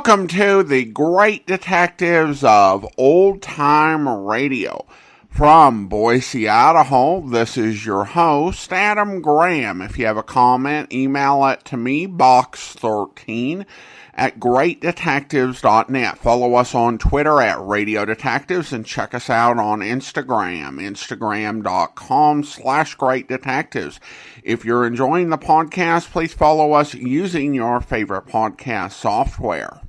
Welcome to the Great Detectives of Old Time Radio. From Boise, Idaho, this is your host, Adam Graham. If you have a comment, email it to me, box13 at greatdetectives.net. Follow us on Twitter at Radio Detectives and check us out on Instagram, instagram.com/greatdetectives. If you're enjoying the podcast, please follow us using your favorite podcast software.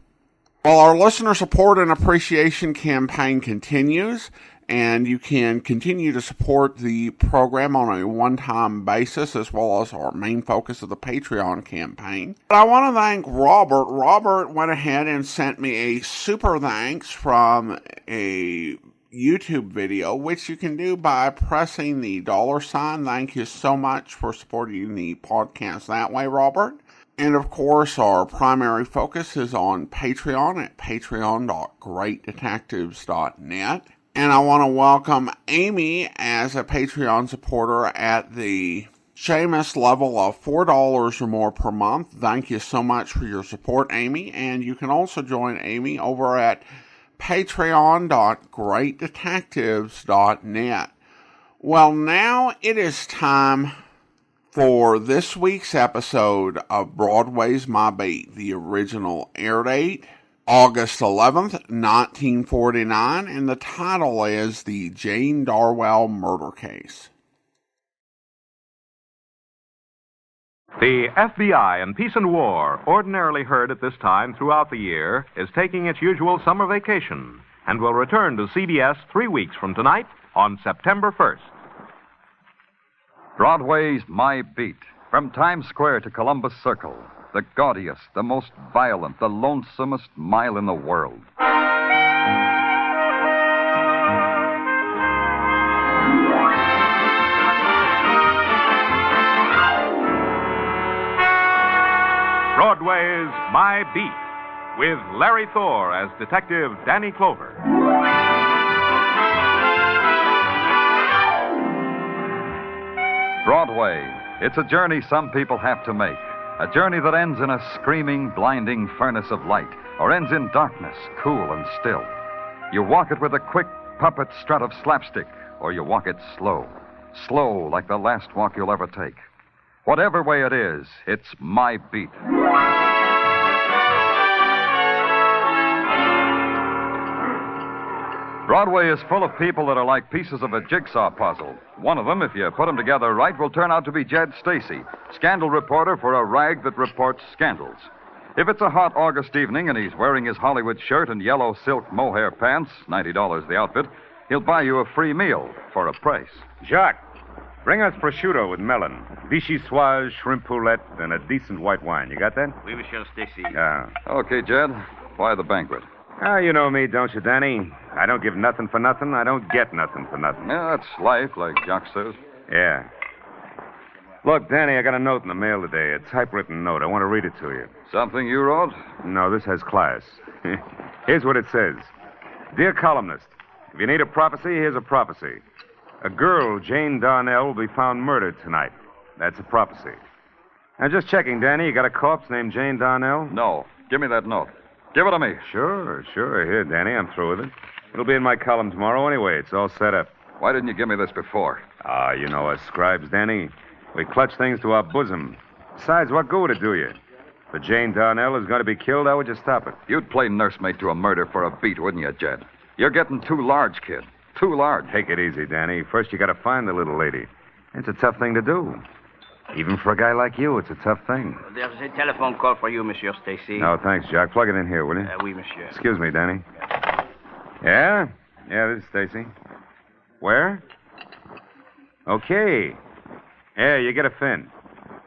Well, our listener support and appreciation campaign continues, and you can continue to support the program on a one-time basis, as well as our main focus of the Patreon campaign. But I want to thank Robert. Robert went ahead and sent me a super thanks from a YouTube video, which you can do by pressing the $sign. Thank you so much for supporting the podcast that way, Robert. And of course, our primary focus is on Patreon at patreon.greatdetectives.net. And I want to welcome Amy as a Patreon supporter at the Seamus level of $4 or more per month. Thank you so much for your support, Amy. And you can also join Amy over at patreon.greatdetectives.net. Well, now it is time for this week's episode of Broadway's My Beat. The original air date, August 11th, 1949, and the title is The Jane Darwell Murder Case. The FBI in Peace and War, ordinarily heard at this time throughout the year, is taking its usual summer vacation and will return to CBS 3 weeks from tonight on September 1st. Broadway's My Beat. From Times Square to Columbus Circle. The gaudiest, the most violent, the lonesomest mile in the world. Broadway's My Beat, with Larry Thor as Detective Danny Clover. Broadway. It's a journey some people have to make. A journey that ends in a screaming, blinding furnace of light, or ends in darkness, cool and still. You walk it with a quick puppet strut of slapstick, or you walk it slow. Slow like the last walk you'll ever take. Whatever way it is, it's My Beat. Broadway is full of people that are like pieces of a jigsaw puzzle. One of them, if you put them together right, will turn out to be Jed Stacy, scandal reporter for a rag that reports scandals. If it's a hot August evening and he's wearing his Hollywood shirt and yellow silk mohair pants, $90 the outfit, he'll buy you a free meal for a price. Jacques, bring us prosciutto with melon, vichyssoise, shrimp poulette, and a decent white wine. You got that? Oui, Monsieur Stacy. Yeah. Okay, Jed. Why the banquet? You know me, don't you, Danny? I don't give nothing for nothing. I don't get nothing for nothing. Yeah, that's life, like Jacques says. Yeah. Look, Danny, I got a note in the mail today, a typewritten note. I want to read it to you. Something you wrote? No, this has class. Here's what it says. Dear columnist, if you need a prophecy, here's a prophecy. A girl, Jane Darnell, will be found murdered tonight. That's a prophecy. Now, just checking, Danny, you got a corpse named Jane Darnell? No. Give me that note. Give it to me. Sure. Here, Danny, I'm through with it. It'll be in my column tomorrow anyway. It's all set up. Why didn't you give me this before? You know us scribes, Danny. We clutch things to our bosom. Besides, what good would it do you? If Jane Darnell is going to be killed, how would you stop it? You'd play nursemaid to a murder for a beat, wouldn't you, Jed? You're getting too large, kid. Too large. Take it easy, Danny. First, you got to find the little lady. It's a tough thing to do. Even for a guy like you, it's a tough thing. There's a telephone call for you, Monsieur Stacy. No, thanks, Jack. Plug it in here, will you? Oui, monsieur. Excuse me, Danny. Yeah? Yeah, this is Stacy. Where? Okay. Yeah, you get a fin.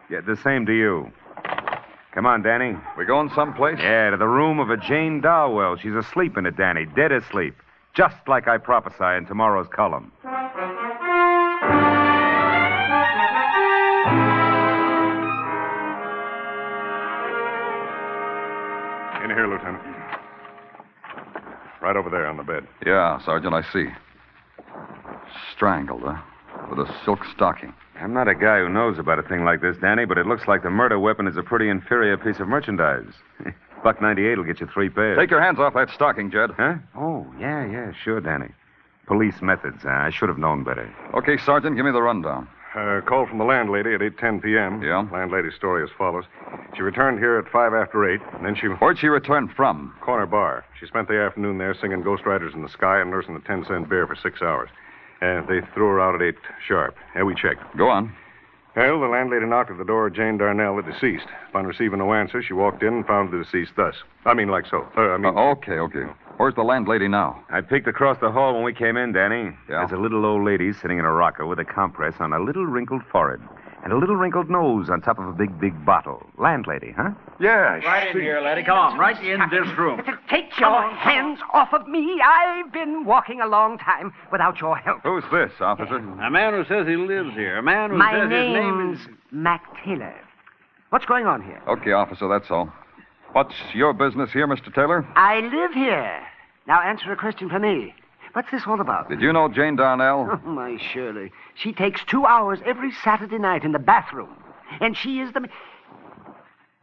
Yeah, the same to you. Come on, Danny. We going someplace? Yeah, to the room of a Jane Darwell. She's asleep in it, Danny. Dead asleep. Just like I prophesy in tomorrow's column. In here, Lieutenant. Right over there on the bed. Yeah, Sergeant, I see. Strangled, huh? With a silk stocking. I'm not a guy who knows about a thing like this, Danny, but it looks like the murder weapon is a pretty inferior piece of merchandise. Buck 98 will get you 3 pairs. Take your hands off that stocking, Jed. Huh? Oh, yeah, sure, Danny. Police methods. I should have known better. Okay, Sergeant, give me the rundown. Call from the landlady at 8:10 p.m. Yeah? Landlady's story as follows. She returned here at 5 after 8, and then she... Where'd she return from? Corner bar. She spent the afternoon there singing Ghost Riders in the Sky and nursing a 10-cent bear for 6 hours. They threw her out at 8 sharp. We checked. Go on. Well, the landlady knocked at the door of Jane Darnell, the deceased. Upon receiving no answer, she walked in and found the deceased thus. Like so. Okay. Where's the landlady now? I peeked across the hall when we came in, Danny. Yeah? There's a little old lady sitting in a rocker with a compress on a little wrinkled forehead and a little wrinkled nose on top of a big bottle. Landlady, huh? Yeah, Right in here, laddie. Come on, right in this room. Take your hands off of me. I've been walking a long time without your help. Who's this, officer? A man who says he lives here. A man who My says his name name's is... Mac Taylor. What's going on here? Okay, officer, that's all. What's your business here, Mr. Taylor? I live here. Now answer a question for me. What's this all about? Did you know Jane Darnell? Oh, my Shirley. She takes 2 hours every Saturday night in the bathroom. And she is the...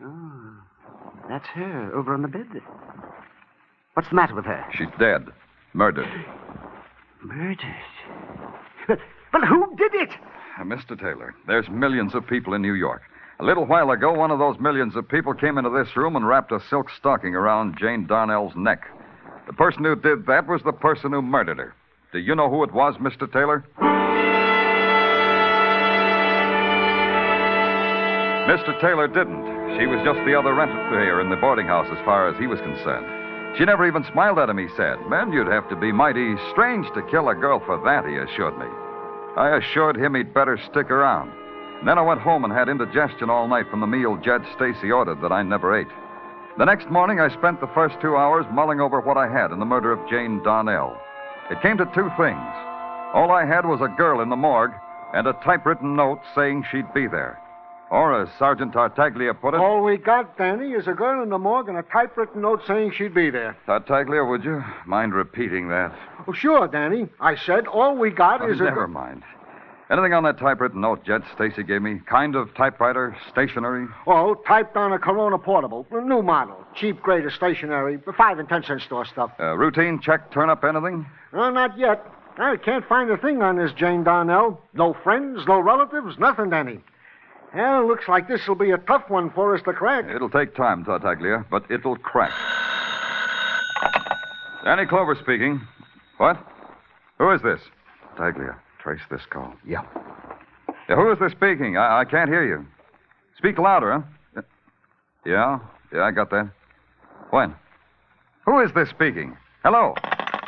Oh, that's her over on the bed. What's the matter with her? She's dead. Murdered. Murdered? But who did it? Mr. Taylor, there's millions of people in New York. A little while ago, one of those millions of people came into this room and wrapped a silk stocking around Jane Darnell's neck. The person who did that was the person who murdered her. Do you know who it was, Mr. Taylor? Mr. Taylor didn't. She was just the other renter here in the boarding house as far as he was concerned. She never even smiled at him, he said. Man, you'd have to be mighty strange to kill a girl for that, he assured me. I assured him he'd better stick around. And then I went home and had indigestion all night from the meal Jed Stacy ordered that I never ate. The next morning, I spent the first 2 hours mulling over what I had in the murder of Jane Darnell. It came to 2 things. All I had was a girl in the morgue and a typewritten note saying she'd be there. Or, as Sergeant Tartaglia put it... All we got, Danny, is a girl in the morgue and a typewritten note saying she'd be there. Tartaglia, would you mind repeating that? Oh, sure, Danny. I said all we got is a... Never mind. Anything on that typewritten note Jed Stacy gave me? Kind of typewriter, stationery? Oh, typed on a Corona Portable. A new model. Cheap grade of stationery. 5 and 10 cent store stuff. Routine check, turn up anything? Not yet. I can't find a thing on this Jane Darnell. No friends, no relatives, nothing, Danny. Well, looks like this will be a tough one for us to crack. It'll take time, Tartaglia, but it'll crack. Danny Clover speaking. What? Who is this? Tartaglia, trace this call. Yeah. Who is this speaking? I can't hear you. Speak louder, huh? Yeah, I got that. When? Who is this speaking? Hello?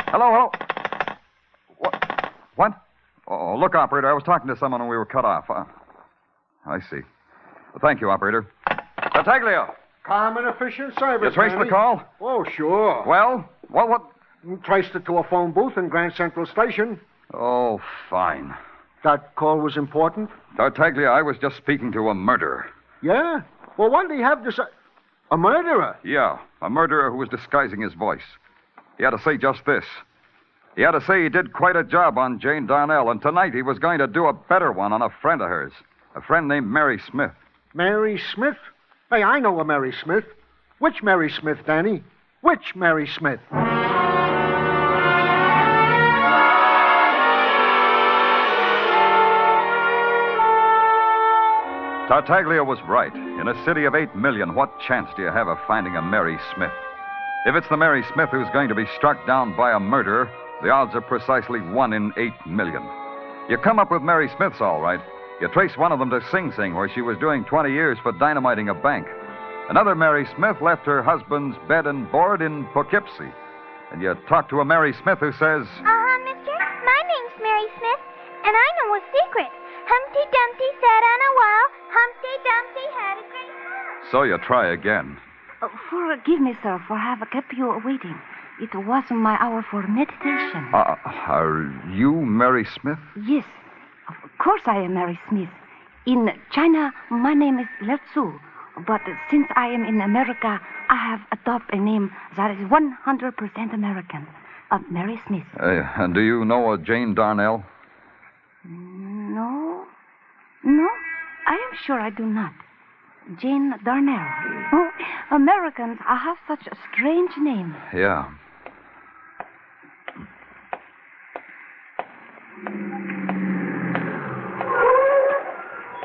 Hello? What? Oh, look, operator, I was talking to someone when we were cut off. I see. Well, thank you, operator. Tartaglia! Calm and efficient service, You traced Danny. the call? Oh, sure. Well, what? Traced it to a phone booth in Grand Central Station. Oh, fine. That call was important? Tartaglia, I was just speaking to a murderer. Yeah? Well, what did he have to say? A murderer? Yeah, a murderer who was disguising his voice. He had to say just this. He had to say he did quite a job on Jane Darnell, and tonight he was going to do a better one on a friend of hers. A friend named Mary Smith. Mary Smith? Hey, I know a Mary Smith. Which Mary Smith, Danny? Which Mary Smith? Tartaglia was right. In a city of 8 million, what chance do you have of finding a Mary Smith? If it's the Mary Smith who's going to be struck down by a murderer, the odds are precisely 1 in 8 million. You come up with Mary Smiths, all right. You trace one of them to Sing Sing, where she was doing 20 years for dynamiting a bank. Another Mary Smith left her husband's bed and board in Poughkeepsie. And you talk to a Mary Smith who says... mister. My name's Mary Smith, and I know a secret. Humpty Dumpty sat on a wall. Humpty Dumpty had a great fall. So you try again. Forgive me, sir, for have kept you waiting. It wasn't my hour for meditation. Are you Mary Smith? Yes, of course I am Mary Smith. In China, my name is Letsu. But since I am in America, I have adopted a name that is 100% American. Mary Smith. And do you know a Jane Darnell? No, I am sure I do not. Jane Darnell. Oh, Americans have such a strange name. Yeah.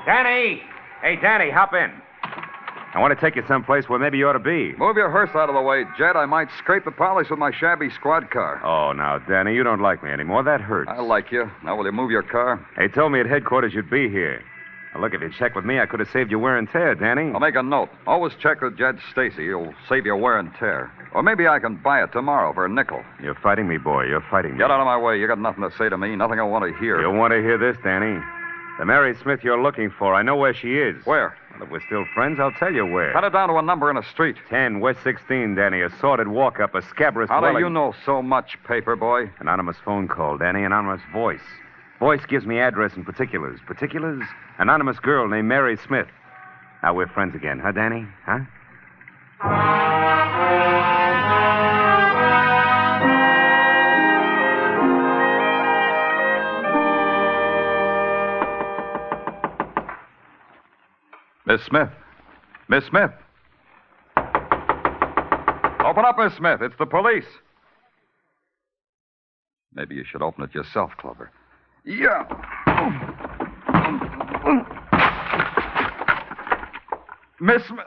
Danny! Hey, Danny, hop in. I want to take you someplace where maybe you ought to be. Move your hearse out of the way, Jed. I might scrape the polish with my shabby squad car. Oh, now, Danny, you don't like me anymore. That hurts. I like you. Now, will you move your car? They told me at headquarters you'd be here. Now, look, if you checked with me, I could have saved you wear and tear, Danny. I'll make a note. Always check with Jed Stacy. He'll save you wear and tear. Or maybe I can buy it tomorrow for a nickel. You're fighting me, boy. You're fighting me. Get out of my way. You got nothing to say to me. Nothing I want to hear. You'll want to hear this, Danny. The Mary Smith you're looking for, I know where she is. Where? Well, if we're still friends, I'll tell you where. Cut it down to a number in a street. 10 West 16, Danny. A sordid walk-up, a scabrous How dwelling. do you know so much, paper boy? Anonymous phone call, Danny. Anonymous voice. Voice gives me address and particulars. Particulars? Anonymous girl named Mary Smith. Now we're friends again, huh, Danny? Huh? Miss Smith. Miss Smith. Open up, Miss Smith. It's the police. Maybe you should open it yourself, Clover. Yeah. Miss Smith.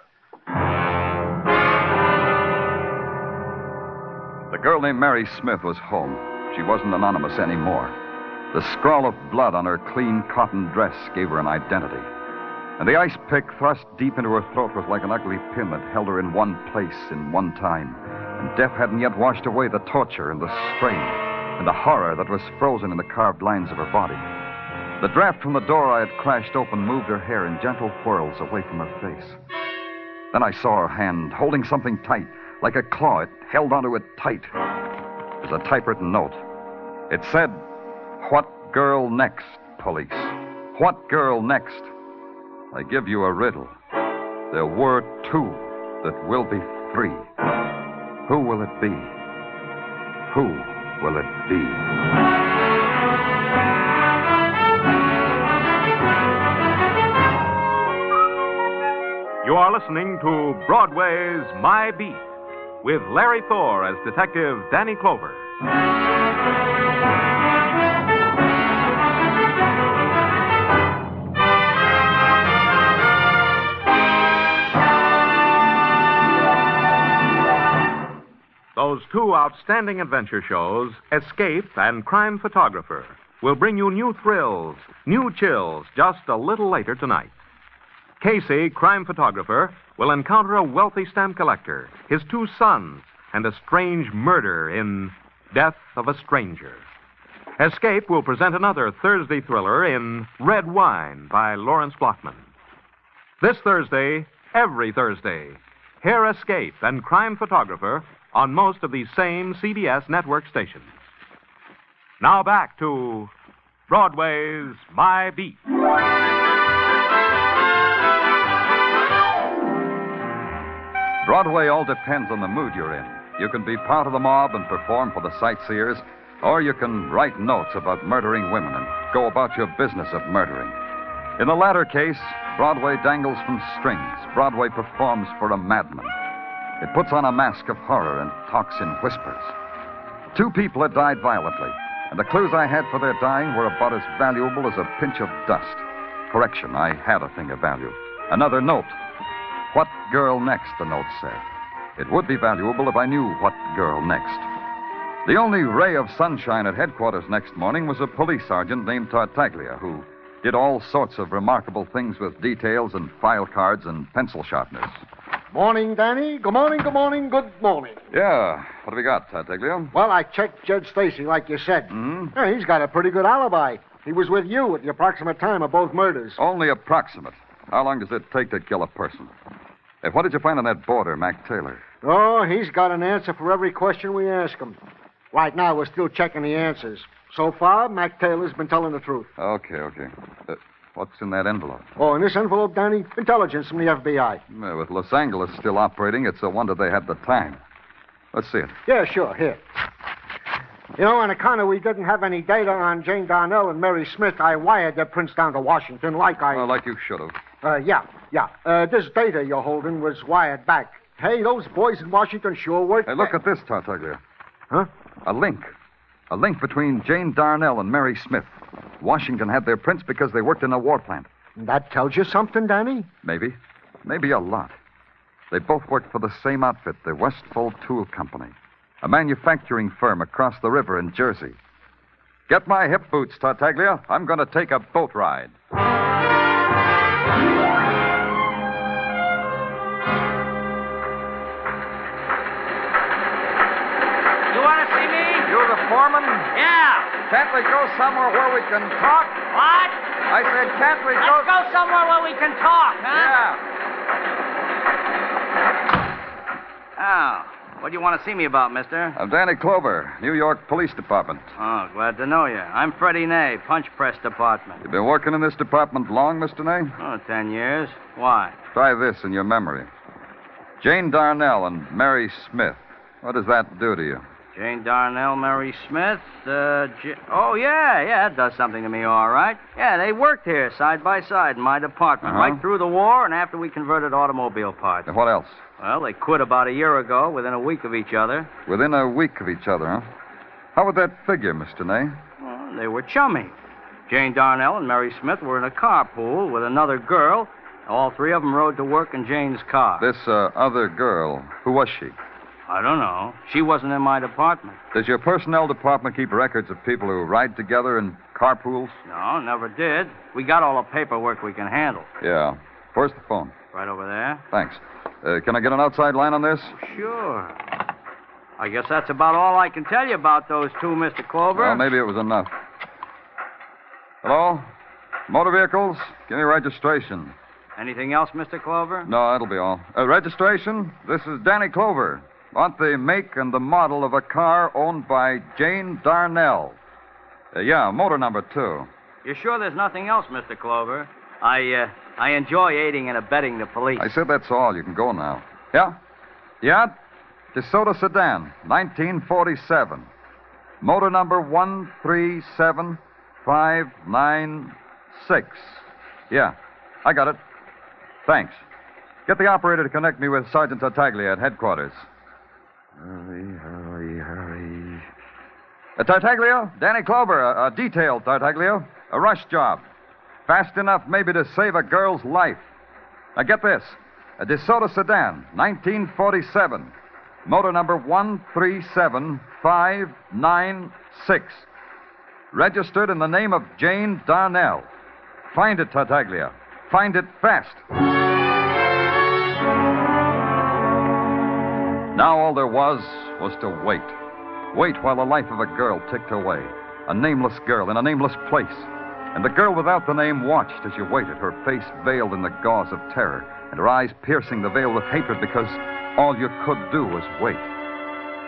The girl named Mary Smith was home. She wasn't anonymous anymore. The scrawl of blood on her clean cotton dress gave her an identity. And the ice pick thrust deep into her throat was like an ugly pin that held her in one place in one time. And death hadn't yet washed away the torture and the strain and the horror that was frozen in the carved lines of her body. The draft from the door I had crashed open moved her hair in gentle whirls away from her face. Then I saw her hand holding something tight, like a claw. It held onto it tight. It was a typewritten note. It said, "What girl next, police? What girl next? I give you a riddle. There were two that will be three. Who will it be? Who will it be?" You are listening to Broadway's My Beat with Larry Thor as Detective Danny Clover. Those two outstanding adventure shows, Escape and Crime Photographer, will bring you new thrills, new chills, just a little later tonight. Casey, crime photographer, will encounter a wealthy stamp collector, his two sons, and a strange murder in Death of a Stranger. Escape will present another Thursday thriller in Red Wine by Lawrence Blockman. This Thursday, every Thursday, hear Escape and Crime Photographer on most of these same CBS network stations. Now back to Broadway's My Beat. Broadway all depends on the mood you're in. You can be part of the mob and perform for the sightseers, or you can write notes about murdering women and go about your business of murdering. In the latter case, Broadway dangles from strings. Broadway performs for a madman. It puts on a mask of horror and talks in whispers. Two people had died violently, and the clues I had for their dying were about as valuable as a pinch of dust. Correction, I had a thing of value. Another note. What girl next, the note said. It would be valuable if I knew what girl next. The only ray of sunshine at headquarters next morning was a police sergeant named Tartaglia, who did all sorts of remarkable things with details and file cards and pencil sharpeners. Morning, Danny. Good morning, good morning, good morning. Yeah, what have we got, Tartaglia? Well, I checked Judge Stacy, like you said. Yeah, he's got a pretty good alibi. He was with you at the approximate time of both murders. Only approximate. How long does it take to kill a person? Hey, what did you find on that boarder, Mac Taylor? Oh, he's got an answer for every question we ask him. Right now, we're still checking the answers. So far, Mac Taylor's been telling the truth. Okay. What's in that envelope? Oh, in this envelope, Danny, intelligence from the FBI. With Los Angeles still operating, it's a wonder they had the time. Let's see it. Yeah, sure. Here. You know, on account of we didn't have any data on Jane Darnell and Mary Smith, I wired their prints down to Washington like I... like you should have. Yeah. This data you're holding was wired back. Hey, those boys in Washington sure work. Hey, look at this, Tartaglia. Huh? A link. A link between Jane Darnell and Mary Smith. Washington had their prints because they worked in a war plant. That tells you something, Danny? Maybe. Maybe a lot. They both worked for the same outfit, the Westfold Tool Company, a manufacturing firm across the river in Jersey. Get my hip boots, Tartaglia. I'm going to take a boat ride. You want to see me? You the foreman? Yeah. Can't we go somewhere where we can talk? What? I said, can't we go... Let's go somewhere where we can talk, huh? Yeah. Oh, what do you want to see me about, mister? I'm Danny Clover, New York Police Department. Oh, glad to know you. I'm Freddie Ney, Punch Press Department. You've been working in this department long, Mr. Ney? Oh, 10 years. Why? Try this in your memory. Jane Darnell and Mary Smith. What does that do to you? Jane Darnell, Mary Smith, Oh, yeah, it does something to me, all right. Yeah, they worked here side by side in my department, right through the war and after we converted automobile parts. And what else? Well, they quit about a year ago, within a week of each other. Within a week of each other, huh? How would that figure, Mr. Ney? Well, they were chummy. Jane Darnell and Mary Smith were in a carpool with another girl. All three of them rode to work in Jane's car. This other girl, who was she? I don't know. She wasn't in my department. Does your personnel department keep records of people who ride together in carpools? No, never did. We got all the paperwork we can handle. Yeah. Where's the phone? Right over there. Thanks. Can I get an outside line on this? Sure. I guess that's about all I can tell you about those two, Mr. Clover. Well, maybe it was enough. Hello? Motor vehicles? Give me registration. Anything else, Mr. Clover? No, that'll be all. Registration? This is Danny Clover. Want the make and the model of a car owned by Jane Darnell. Yeah, motor number 2. You sure there's nothing else, Mr. Clover? I enjoy aiding and abetting the police. I said that's all. You can go now. Yeah? Yeah? DeSoto sedan, 1947. Motor number 137596. Yeah, I got it. Thanks. Get the operator to connect me with Sergeant Tartaglia at headquarters. Hurry. Tartaglia, Danny Clover, a detail, Tartaglia. A rush job. Fast enough maybe to save a girl's life. Now get this. A DeSoto sedan, 1947. Motor number 137596. Registered in the name of Jane Darnell. Find it, Tartaglia. Find it fast. Now all there was to wait. Wait while the life of a girl ticked away. A nameless girl in a nameless place. And the girl without the name watched as you waited, her face veiled in the gauze of terror, and her eyes piercing the veil with hatred because all you could do was wait.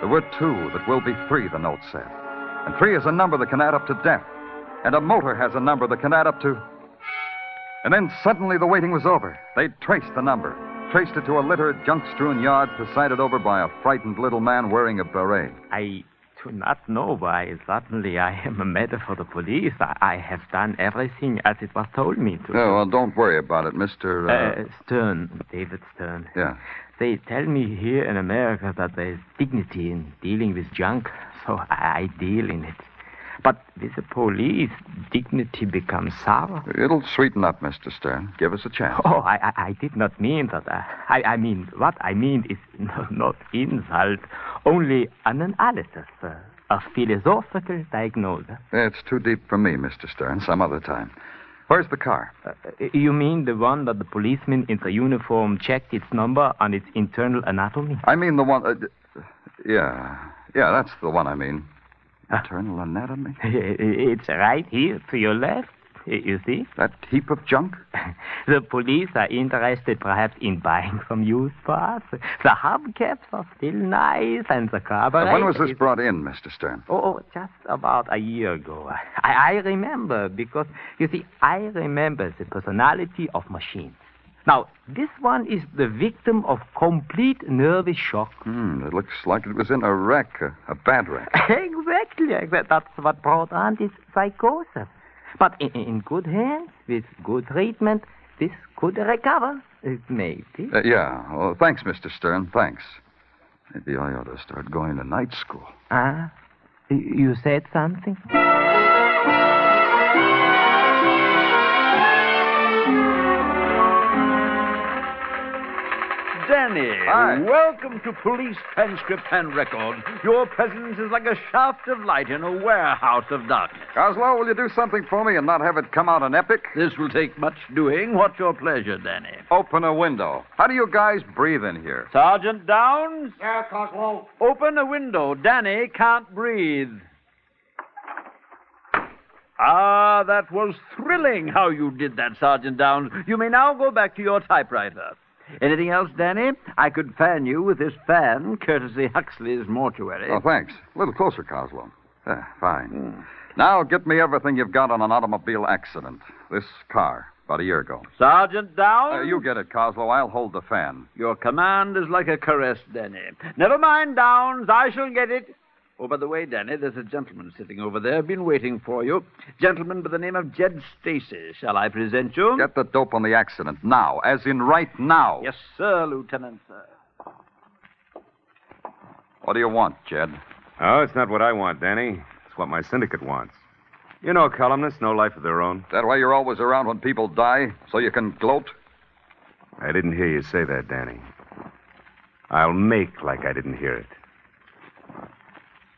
There were 2 that will be 3, the note said. And 3 is a number that can add up to death. And a motor has a number that can add up to... And then suddenly the waiting was over. They traced the number. Traced it to a littered, junk-strewn yard presided over by a frightened little man wearing a beret. I do not know why suddenly I am a matter for the police. I have done everything as it was told me to. Oh, well, don't worry about it, Mr. Stern, David Stern. Yeah. They tell me here in America that there is dignity in dealing with junk, so I deal in it. But with the police, dignity becomes sour. It'll sweeten up, Mr. Stern. Give us a chance. Oh, I did not mean that. I mean, what I mean is not insult, only an analysis, a philosophical diagnosis. It's too deep for me, Mr. Stern. Some other time. Where's the car? You mean the one that the policeman in the uniform checked its number and its internal anatomy? I mean the one... Yeah, that's the one I mean. Internal anatomy? It's right here to your left, you see? That heap of junk? The police are interested perhaps in buying some used parts. The hubcaps are still nice and the carburetor... When was this brought in, Mr. Stern? Oh, just about a year ago. I remember because, you see, I remember the personality of machines. Now, this one is the victim of complete nervous shock. It looks like it was in a wreck, a bad wreck. Exactly. That's what brought on this psychosis. But in good hands, with good treatment, this could recover. Maybe. Yeah. Well, thanks, Mr. Stern. Thanks. Maybe I ought to start going to night school. Ah? You said something? Danny, Hi. welcome to Police Transcript and Record. Your presence is like a shaft of light in a warehouse of darkness. Coslow, will you do something for me and not have it come out an epic? This will take much doing. What's your pleasure, Danny? Open a window. How do you guys breathe in here? Sergeant Downs? Yeah, Coslow. Open a window. Danny can't breathe. Ah, that was thrilling how you did that, Sergeant Downs. You may now go back to your typewriter. Anything else, Danny? I could fan you with this fan, courtesy Huxley's mortuary. Oh, thanks. A little closer, Coslow. Fine. Now get me everything you've got on an automobile accident. This car, about a year ago. Sergeant Downs? You get it, Coslow. I'll hold the fan. Your command is like a caress, Danny. Never mind, Downs. I shall get it. Oh, by the way, Danny, there's a gentleman sitting over there. Been waiting for you. Gentleman by the name of Jed Stacy. Shall I present you? Get the dope on the accident now, as in right now. Yes, sir, Lieutenant, sir. What do you want, Jed? Oh, it's not what I want, Danny. It's what my syndicate wants. You know, columnists, no life of their own. That why you're always around when people die, so you can gloat? I didn't hear you say that, Danny. I'll make like I didn't hear it.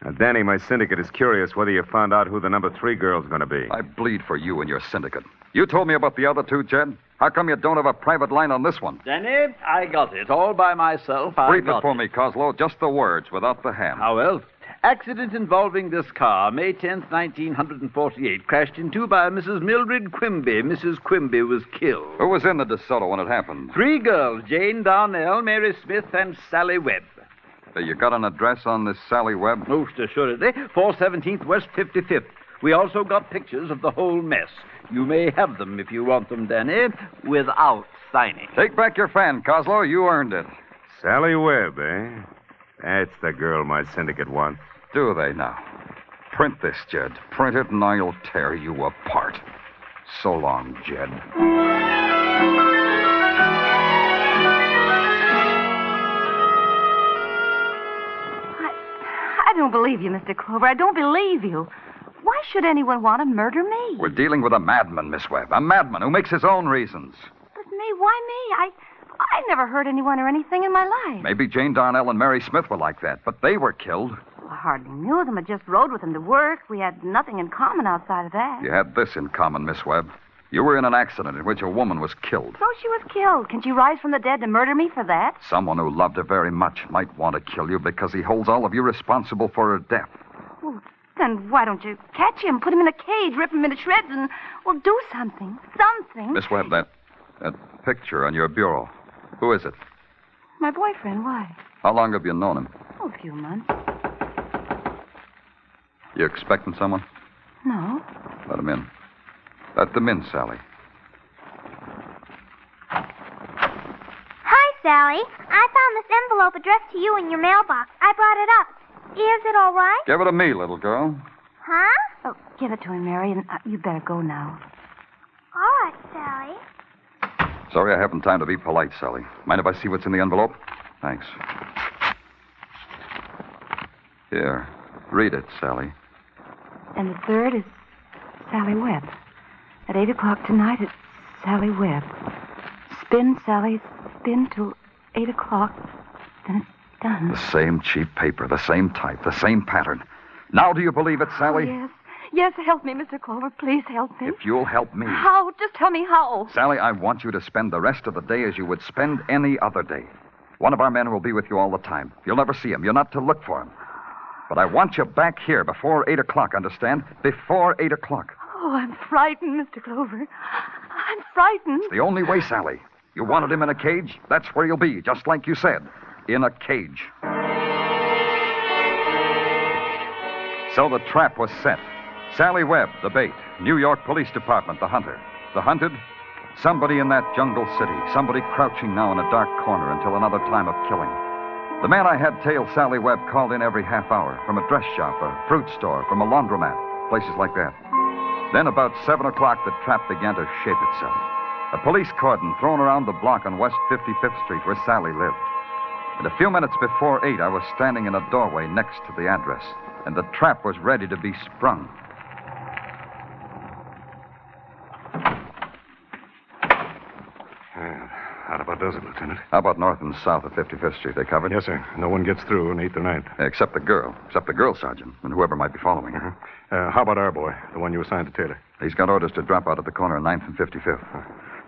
Now, Danny, my syndicate is curious whether you found out who the number 3 girl's going to be. I bleed for you and your syndicate. You told me about the other 2, Jed. How come you don't have a private line on this one? Danny, I got it. All by myself. Brief it for me, Coslow. Just the words, without the ham. How else? Accident involving this car, May 10th, 1948. Crashed into by Mrs. Mildred Quimby. Mrs. Quimby was killed. Who was in the DeSoto when it happened? 3 girls, Jane Darnell, Mary Smith, and Sally Webb. You got an address on this Sally Webb? Most assuredly. 417th West 55th. We also got pictures of the whole mess. You may have them if you want them, Danny, without signing. Take back your fan, Coslow. You earned it. Sally Webb, eh? That's the girl my syndicate wants. Do they now? Print this, Jed. Print it and I'll tear you apart. So long, Jed. I don't believe you, Mr. Clover. I don't believe you. Why should anyone want to murder me? We're dealing with a madman, Miss Webb. A madman who makes his own reasons. But me? Why me? I never hurt anyone or anything in my life. Maybe Jane Darnell and Mary Smith were like that, but they were killed. I hardly knew them. I just rode with them to work. We had nothing in common outside of that. You had this in common, Miss Webb. You were in an accident in which a woman was killed. So she was killed. Can she rise from the dead to murder me for that? Someone who loved her very much might want to kill you because he holds all of you responsible for her death. Well, then why don't you catch him, put him in a cage, rip him into shreds, and, well, do something. Something. Miss Webb, that picture on your bureau. Who is it? My boyfriend. Why? How long have you known him? Oh, a few months. You expecting someone? No. Let him in. Let them in, Sally. Hi, Sally. I found this envelope addressed to you in your mailbox. I brought it up. Is it all right? Give it to me, little girl. Huh? Oh, give it to him, Mary, and you better go now. All right, Sally. Sorry I haven't time to be polite, Sally. Mind if I see what's in the envelope? Thanks. Here, read it, Sally. And the third is Sally Webb. At 8 o'clock tonight, it's Sally Webb. Spin, Sally, spin till 8 o'clock. Then it's done. The same cheap paper, the same type, the same pattern. Now do you believe it, Sally? Oh, yes. Yes, help me, Mr. Clover. Please help me. If you'll help me. How? Just tell me how. Sally, I want you to spend the rest of the day as you would spend any other day. One of our men will be with you all the time. You'll never see him. You're not to look for him. But I want you back here before 8 o'clock, understand? Before 8 o'clock. Oh, I'm frightened, Mr. Clover. I'm frightened. It's the only way, Sally. You wanted him in a cage? That's where he'll be, just like you said. In a cage. So the trap was set. Sally Webb, the bait. New York Police Department, the hunter. The hunted? Somebody in that jungle city. Somebody crouching now in a dark corner until another time of killing. The man I had tail Sally Webb called in every half hour from a dress shop, a fruit store, from a laundromat, places like that. Then about 7 o'clock, the trap began to shape itself. A police cordon thrown around the block on West 55th Street where Sally lived. And a few minutes before 8, I was standing in a doorway next to the address, and the trap was ready to be sprung. How about does it, Lieutenant? How about north and south of 55th Street? They covered? Yes, sir. No one gets through on 8th or 9th. Except the girl. Except the girl, Sergeant, and whoever might be following her. How about our boy, the one you assigned to Taylor? He's got orders to drop out at the corner of 9th and 55th.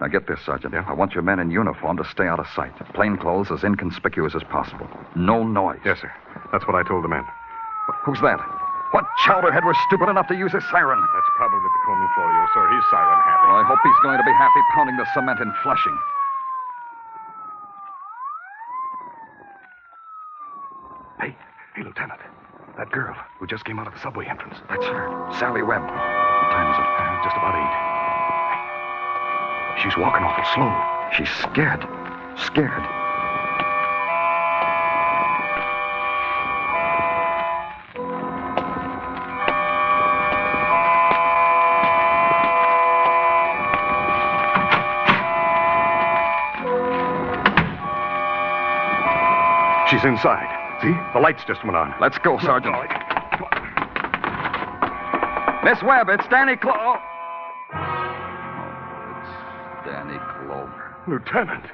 Now, get this, Sergeant. I want your men in uniform to stay out of sight. Plain clothes as inconspicuous as possible. No noise. Yes, sir. That's what I told the men. Who's that? What chowderhead was stupid enough to use his siren? That's probably Patrolman Florio, sir. He's siren happy. Well, I hope he's going to be happy pounding the cement in Flushing. Hey, Lieutenant. That girl who just came out of the subway entrance. That's her. Sally Webb. What time is it? Just about 8. Hey, she's walking awful slow. She's scared. Scared. She's inside. See? The lights just went on. Let's go, Sergeant. Miss Webb, it's Danny Clover. It's Danny Clover. Lieutenant.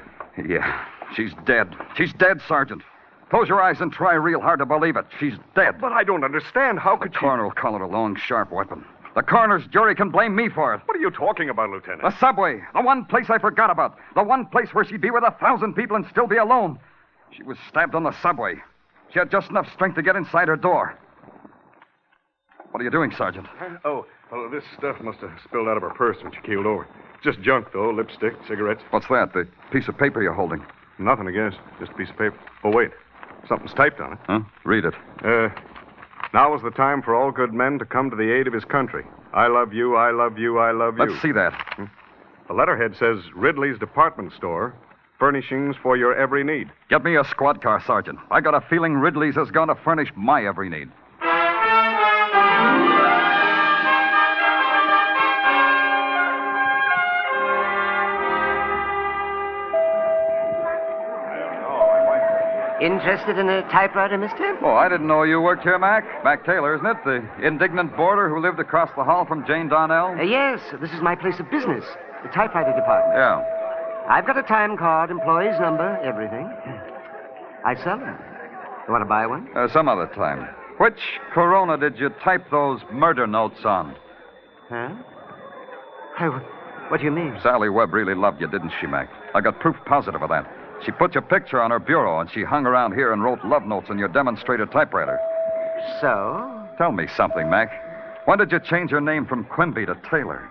Yeah, she's dead. She's dead, Sergeant. Close your eyes and try real hard to believe it. She's dead. But I don't understand. How could the coroner will call it a long, sharp weapon. The coroner's jury can blame me for it. What are you talking about, Lieutenant? The subway. The one place I forgot about. The one place where she'd be with 1,000 people and still be alone. She was stabbed on the subway. She had just enough strength to get inside her door. What are you doing, Sergeant? Oh, this stuff must have spilled out of her purse when she keeled over. Just junk, though. Lipstick, cigarettes. What's that? The piece of paper you're holding? Nothing, I guess. Just a piece of paper. Oh, wait. Something's typed on it. Huh? Read it. Now is the time for all good men to come to the aid of his country. I love you, I love you, I love you. Let's see that. The letterhead says Ridley's Department Store. Furnishings for your every need. Get me a squad car, Sergeant. I got a feeling Ridley's is going to furnish my every need. Interested in a typewriter, mister? Oh, I didn't know you worked here, Mac. Mac Taylor, isn't it? The indignant boarder who lived across the hall from Jane Donnell? Yes, this is my place of business. The typewriter department. Yeah. I've got a time card, employee's number, everything. I sell them. You want to buy one? Some other time. Which Corona did you type those murder notes on? Huh? What do you mean? Sally Webb really loved you, didn't she, Mac? I got proof positive of that. She put your picture on her bureau, and she hung around here and wrote love notes on your demonstrator typewriter. So? Tell me something, Mac. When did you change your name from Quimby to Taylor?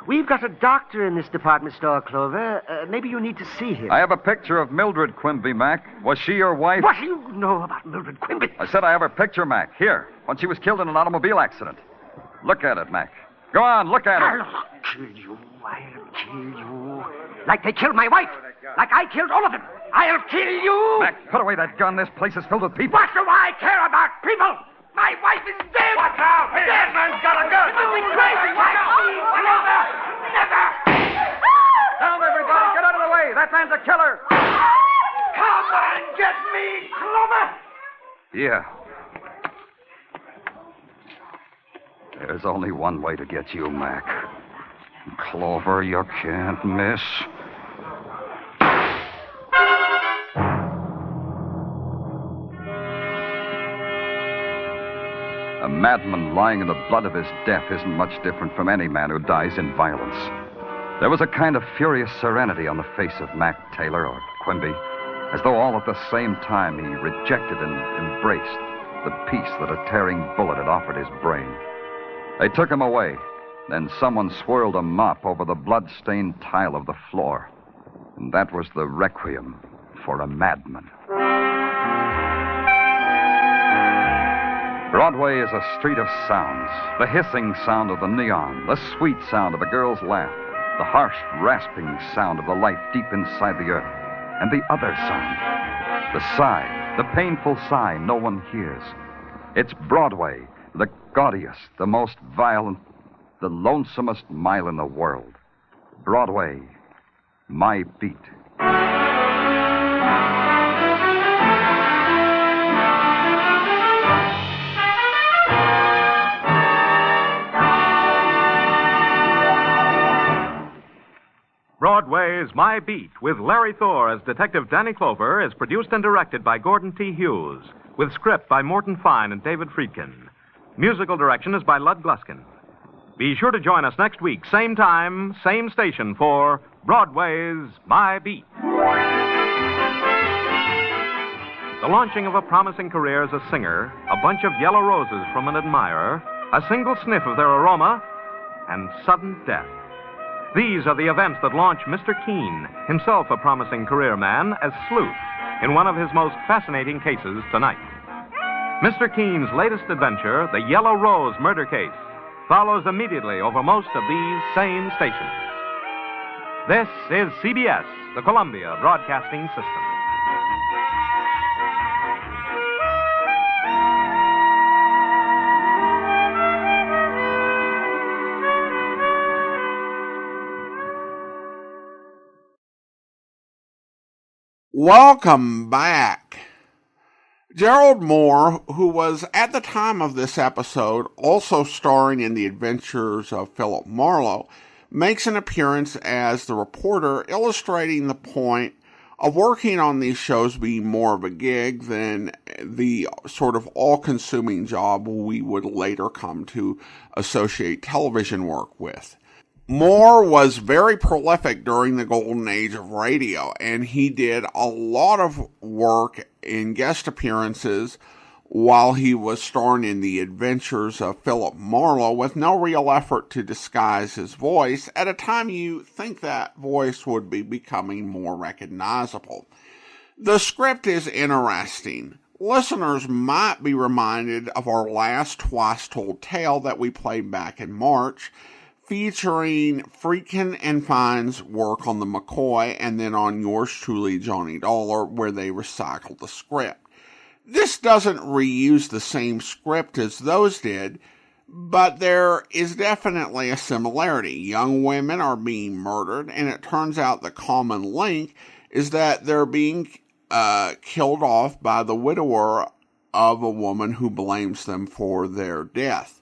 We've got a doctor in this department store, Clover. Maybe you need to see him. I have a picture of Mildred Quimby, Mac. Was she your wife? What do you know about Mildred Quimby? I said I have her picture, Mac. Here, when she was killed in an automobile accident. Look at it, Mac. Go on, look at it. I'll kill you. I'll kill you. Like they killed my wife. Like I killed all of them. I'll kill you. Mac, put away that gun. This place is filled with people. What do I care about people? My wife is dead. Watch out. Hey, dead. that man's got a gun. You're crazy. Never. Never. Down, everybody. Get out of the way. That man's a killer. Come and get me, Clover. Yeah. There's only one way to get you, Mac. Clover, you can't miss. A madman lying in the blood of his death isn't much different from any man who dies in violence. There was a kind of furious serenity on the face of Mac Taylor, or Quimby, as though all at the same time he rejected and embraced the peace that a tearing bullet had offered his brain. They took him away. Then someone swirled a mop over the blood-stained tile of the floor. And that was the requiem for a madman. Broadway is a street of sounds. The hissing sound of the neon, the sweet sound of a girl's laugh, the harsh, rasping sound of the life deep inside the earth, and the other sound, the sigh, the painful sigh no one hears. It's Broadway, the gaudiest, the most violent, the lonesomest mile in the world. Broadway My Beat. Broadway's My Beat, with Larry Thor as Detective Danny Clover, is produced and directed by Gordon T. Hughes, with script by Morton Fine and David Friedkin. Musical direction is by Lud Gluskin. Be sure to join us next week, same time, same station, for Broadway's My Beat. The launching of a promising career as a singer, a bunch of yellow roses from an admirer, a single sniff of their aroma, and sudden death. These are the events that launch Mr. Keene, himself a promising career man, as sleuth in one of his most fascinating cases tonight. Mr. Keene's latest adventure, the Yellow Rose murder case, follows immediately over most of these same stations. This is CBS, the Columbia Broadcasting System. Welcome back. Gerald Mohr, who was at the time of this episode also starring in the adventures of Philip Marlowe, makes an appearance as the reporter, illustrating the point of working on these shows being more of a gig than the sort of all-consuming job we would later come to associate television work with. Mohr was very prolific during the golden age of radio, and he did a lot of work in guest appearances while he was starring in the adventures of Philip Marlowe with no real effort to disguise his voice at a time you think that voice would be becoming more recognizable. The script is interesting. Listeners might be reminded of our last Twice Told Tale that we played back in March, featuring Friedkin and Fine's work on the McCoy and then on yours truly, Johnny Dollar, where they recycled the script. This doesn't reuse the same script as those did, but there is definitely a similarity. Young women are being murdered, and it turns out the common link is that they're being killed off by the widower of a woman who blames them for their death.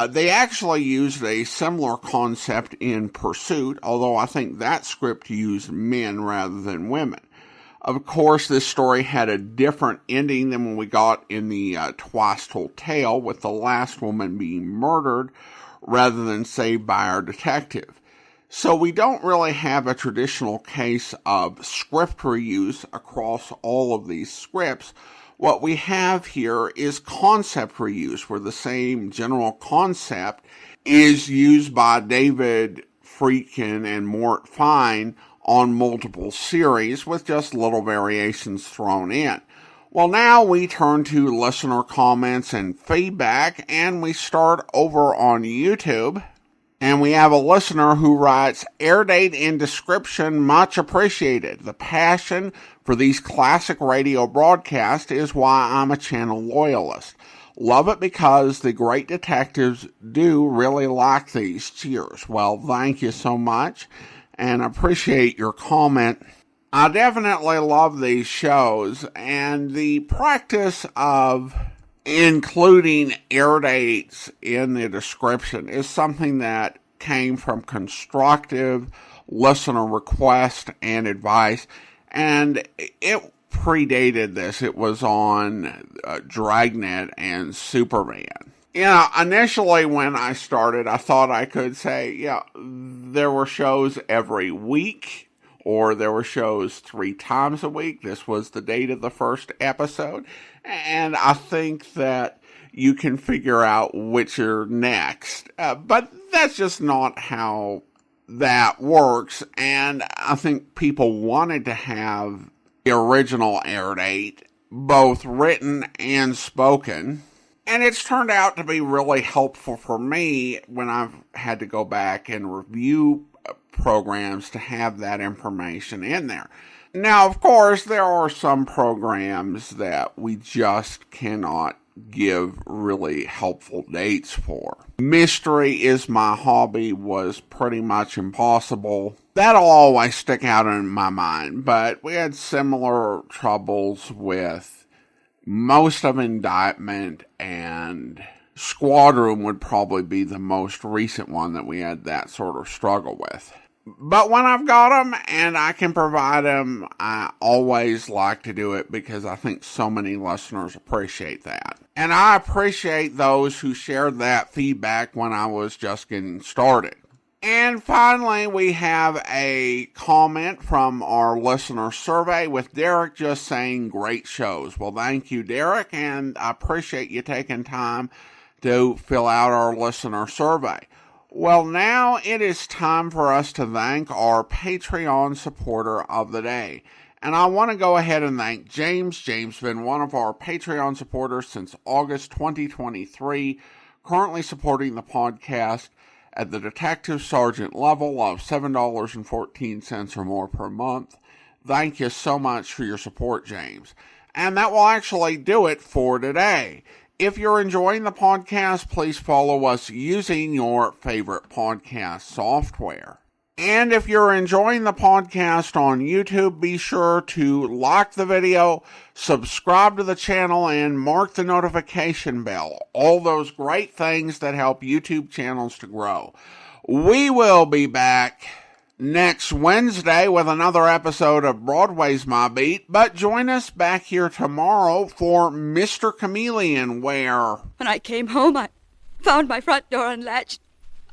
They actually used a similar concept in Pursuit, although I think that script used men rather than women. Of course, this story had a different ending than when we got in the Twice Told Tale, with the last woman being murdered rather than saved by our detective. So we don't really have a traditional case of script reuse across all of these scripts. What we have here is concept reuse, where the same general concept is used by David Friedkin and Mort Fine on multiple series with just little variations thrown in. Well, now we turn to listener comments and feedback, and we start over on YouTube. And we have a listener who writes, "Air date and description much appreciated. The passion for these classic radio broadcasts is why I'm a channel loyalist. Love it because the great detectives do really like these. Cheers." Well, thank you so much, and I appreciate your comment. I definitely love these shows, and the practice of including air dates in the description is something that came from constructive listener request and advice, and it predated this. It was on Dragnet and Superman. Initially when I started, I thought I could say, there were shows every week, or there were shows 3 times a week. This was the date of the first episode. And I think that you can figure out which are next. But that's just not how that works. And I think people wanted to have the original air date, both written and spoken. And it's turned out to be really helpful for me when I've had to go back and review programs to have that information in there. Now, of course, there are some programs that we just cannot give really helpful dates for. Mystery Is My Hobby was pretty much impossible. That'll always stick out in my mind, but we had similar troubles with most of Indictment, and Squad Room would probably be the most recent one that we had that sort of struggle with. But when I've got them and I can provide them, I always like to do it because I think so many listeners appreciate that. And I appreciate those who shared that feedback when I was just getting started. And finally, we have a comment from our listener survey with Derek just saying great shows. Well, thank you, Derek, and I appreciate you taking time to fill out our listener survey. Well, now it is time for us to thank our Patreon supporter of the day. And I want to go ahead and thank James. James has been one of our Patreon supporters since August 2023, currently supporting the podcast at the Detective Sergeant level of $7.14 or more per month. Thank you so much for your support, James. And that will actually do it for today. If you're enjoying the podcast, please follow us using your favorite podcast software. And if you're enjoying the podcast on YouTube, be sure to like the video, subscribe to the channel, and mark the notification bell. All those great things that help YouTube channels to grow. We will be back next Wednesday with another episode of Broadway's My Beat, but join us back here tomorrow for Mr. Chameleon, where... When I came home, I found my front door unlatched.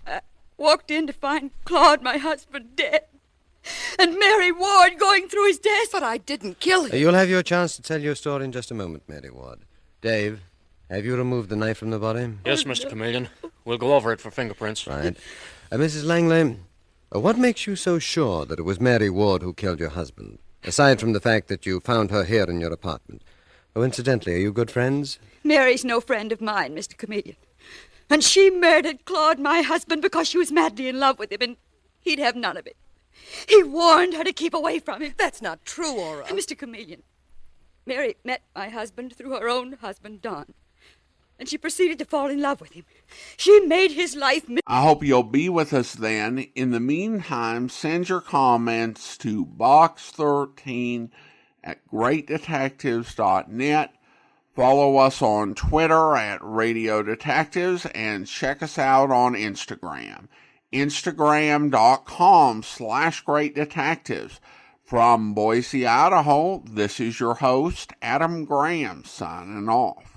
I walked in to find Claude, my husband, dead, and Mary Ward going through his desk. But I didn't kill him. You'll have your chance to tell your story in just a moment, Mary Ward. Dave, have you removed the knife from the body? Yes, Mr. Chameleon. We'll go over it for fingerprints. Right. Mrs. Langley... what makes you so sure that it was Mary Ward who killed your husband, aside from the fact that you found her here in your apartment? Oh, incidentally, are you good friends? Mary's no friend of mine, Mr. Chameleon. And she murdered Claude, my husband, because she was madly in love with him, and he'd have none of it. He warned her to keep away from him. That's not true, Aura. Mr. Chameleon, Mary met my husband through her own husband, Don. And she proceeded to fall in love with him. She made his life... I hope you'll be with us then. In the meantime, send your comments to box13@greatdetectives.net. Follow us on Twitter at Radio Detectives and check us out on Instagram. Instagram.com/greatdetectives. From Boise, Idaho, this is your host, Adam Graham, signing off.